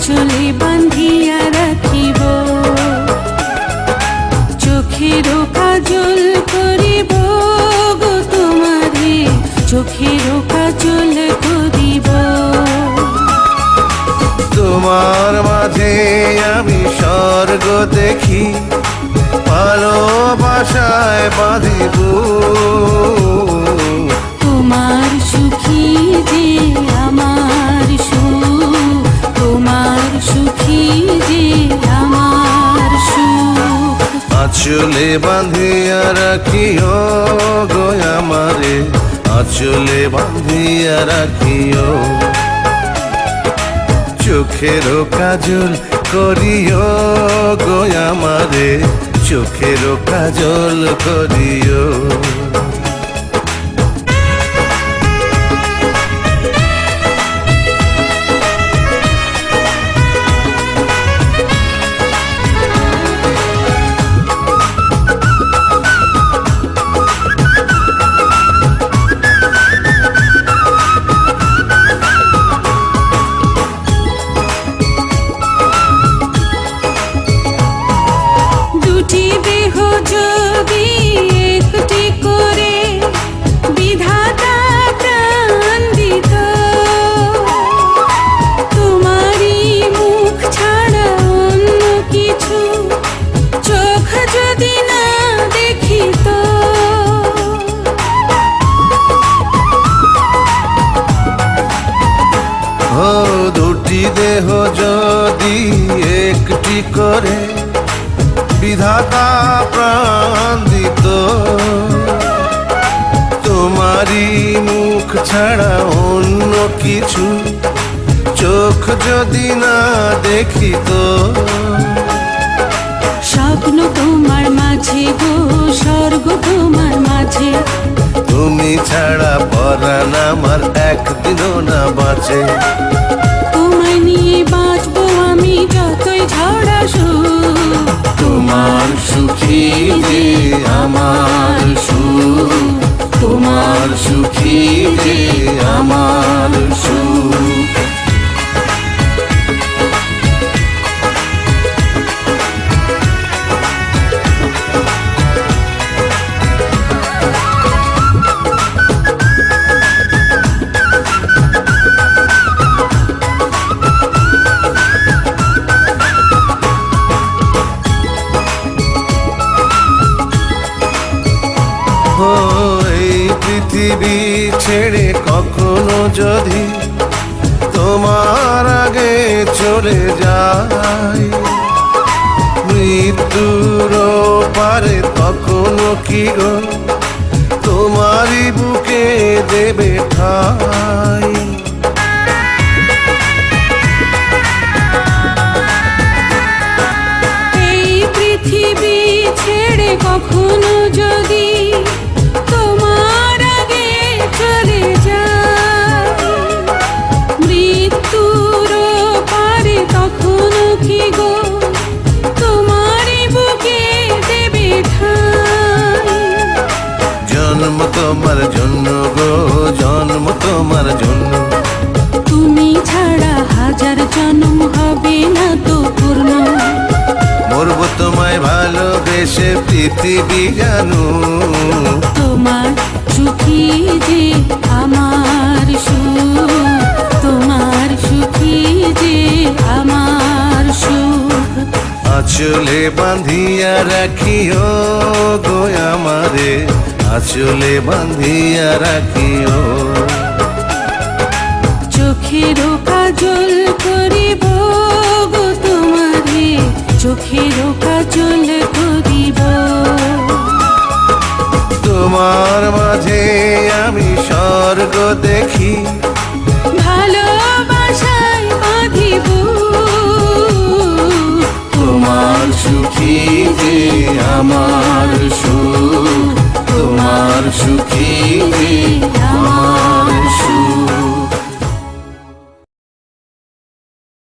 আঁচলে বান্ধিয়া রাখিব, চোখেরও কাজল করিব গো তোমারে, চোখেরও কাজল করিব। তোমার মাঝে আমি স্বর্গ দেখি, ভালোবাসায় বাঁধিব। তোমার সুখী যে আমার সুখ, তোমার সুখী যে আমার সুখ। আঁচলে বাঁধিয়া রাখিও গো আমারে, আঁচলে বাঁধিয়া রাখিও। চোখেরও কাজল করিও গো আমারে, চোখেরও কাজল করিও। দুটি দেহ যদি একটি করে বিধাতা প্রাণ দিত, তোমারই মুখ ছাড়া অন্য কিছু চোখ যদি না দেখিত। ও দুটি দেহ যদি একটি করে বিধাতা প্রাণ দিত, তোমারই মুখ ছাড়া অন্য কিছু চোখ যদি না দেখিত। স্বপ্ন তোমার মাঝে গো, স্বর্গ তোমার মাঝে, তুমি ছাড়া পরাণ আমার একদিনও না বাঁচে। তোমায় নিয়ে বাঁচবো আমি যতই ঝড় আসুক। তোমার সুখী যে আমার সুখ, তোমার সুখী যে আমার সুখ। এই পৃথিবী ছেড়ে কখনো যদি তোমার আগে চলে যায়, মৃত্যুর পারে তখনো কি গো তোমারই বুকে দেবে ঠাই। এই পৃথিবী ছেড়ে কখনো যদি তোমার আগে চলে যায়, মৃত্যুর পারে তখনো কি গো তোমারই বুকে দেবে ঠাই। জন্ম তোমার জন্য গো, জন্ম তোমার জন্য। তুমি ছাড়া হাজার জন্ম হবে না তো পূর্ণ, মরব তোমায় ভালোবেসে পৃথিবী জানু। তোমার সুখী যে আমার সুখ, তোমার সুখী যে আমার সুখ। আঁচলে বাঁধিয়া রাখিও গো আমারে, আঁচলে বাঁধিয়া রাখিও। চোখেরও কাজল করিব গো তোমারে, চোখেরও কাজল করিব। তোমার মাঝে আমি স্বর্গ দেখি, ভালোবাসায় বাঁধিব। তোমার সুখী যে আমার সুখ,